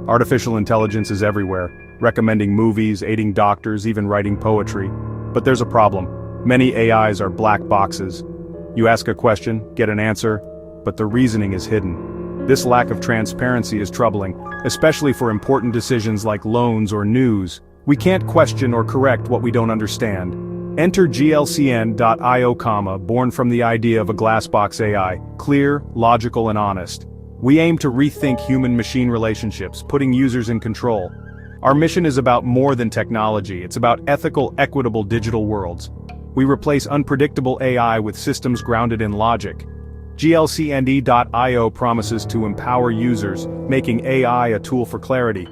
Artificial intelligence is everywhere, recommending movies, aiding doctors, even writing poetry. But there's a problem. Many AIs are black boxes. You ask a question, get an answer, but the reasoning is hidden. This lack of transparency is troubling, especially for important decisions like loans or news. We can't question or correct what we don't understand. Enter GlobalCmd.io, born from the idea of a glassbox AI, clear, logical and honest. We aim to rethink human-machine relationships, putting users in control. Our mission is about more than technology, it's about ethical, equitable digital worlds. We replace unpredictable AI with systems grounded in logic. GlobalCmd.io promises to empower users, making AI a tool for clarity.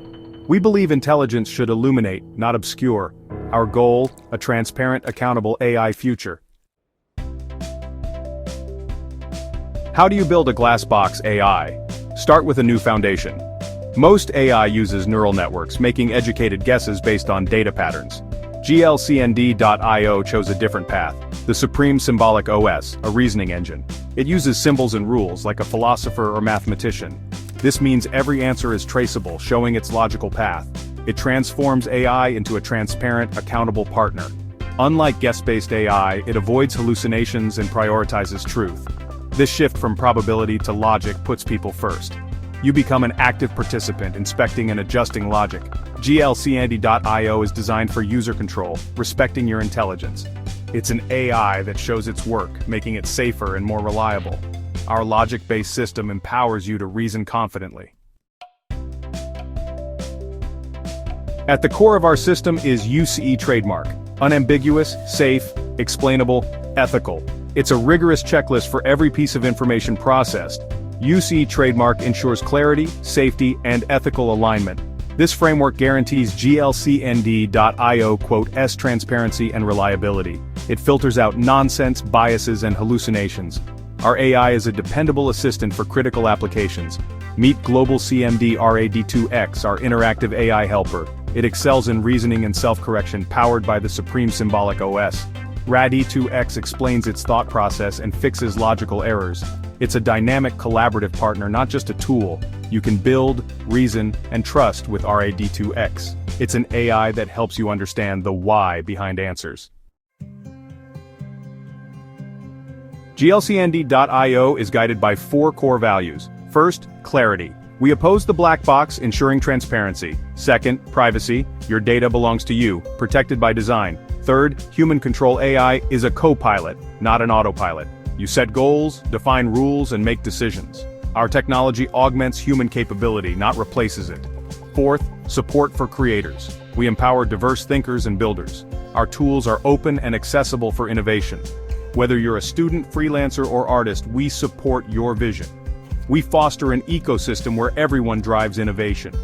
We believe intelligence should illuminate, not obscure. Our goal, a transparent, accountable AI future. How do you build a glassbox AI? Start with a new foundation. Most AI uses neural networks, making educated guesses based on data patterns. GlobalCmd.io chose a different path, the Supreme Symbolic OS, a reasoning engine. It uses symbols and rules like a philosopher or mathematician. This means every answer is traceable, showing its logical path. It transforms AI into a transparent, accountable partner. Unlike guess-based AI, it avoids hallucinations and prioritizes truth. This shift from probability to logic puts people first. You become an active participant, inspecting and adjusting logic. GlobalCmd.io is designed for user control, respecting your intelligence. It's an AI that shows its work, making it safer and more reliable. Our logic-based system empowers you to reason confidently. At the core of our system is USEE trademark. Unambiguous, safe, explainable, ethical. It's a rigorous checklist for every piece of information processed. USEE trademark ensures clarity, safety, and ethical alignment. This framework guarantees GlobalCmd.io's transparency and reliability. It filters out nonsense, biases, and hallucinations. Our AI is a dependable assistant for critical applications. Meet GlobalCmd RAD² X, our interactive AI helper. It excels in reasoning and self-correction, powered by the Supreme Symbolic OS. RAD² X explains its thought process and fixes logical errors. It's a dynamic, collaborative partner, not just a tool. You can build, reason, and trust with RAD² X. It's an AI that helps you understand the why behind answers. GlobalCmd.io is guided by 4 core values. First, clarity. We oppose the black box, ensuring transparency. Second, privacy. Your data belongs to you, protected by design. Third, human control AI is a co-pilot, not an autopilot. You set goals, define rules, and make decisions. Our technology augments human capability, not replaces it. Fourth, support for creators. We empower diverse thinkers and builders. Our tools are open and accessible for innovation. Whether you're a student, freelancer, or artist, we support your vision. We foster an ecosystem where everyone drives innovation.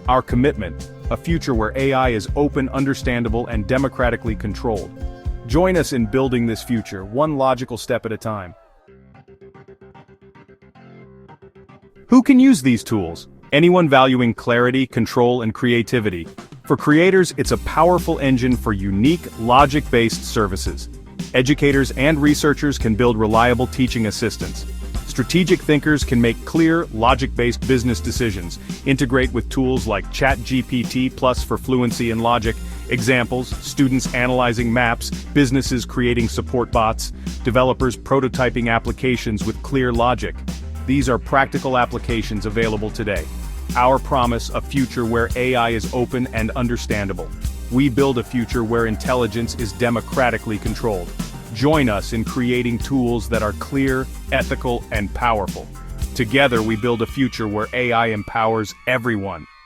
Our commitment, a future where AI is open, understandable, and democratically controlled. Join us in building this future, one logical step at a time. Who can use these tools? Anyone valuing clarity, control, and creativity. For creators, it's a powerful engine for unique, logic-based services. Educators and researchers can build reliable teaching assistants. Strategic thinkers can make clear, logic-based business decisions, integrate with tools like ChatGPT Plus for fluency and logic. Examples: students analyzing maps, businesses creating support bots, developers prototyping applications with clear logic. These are practical applications available today. Our promise, a future where AI is open and understandable. We build a future where intelligence is democratically controlled. Join us in creating tools that are clear, ethical, and powerful. Together we build a future where AI empowers everyone.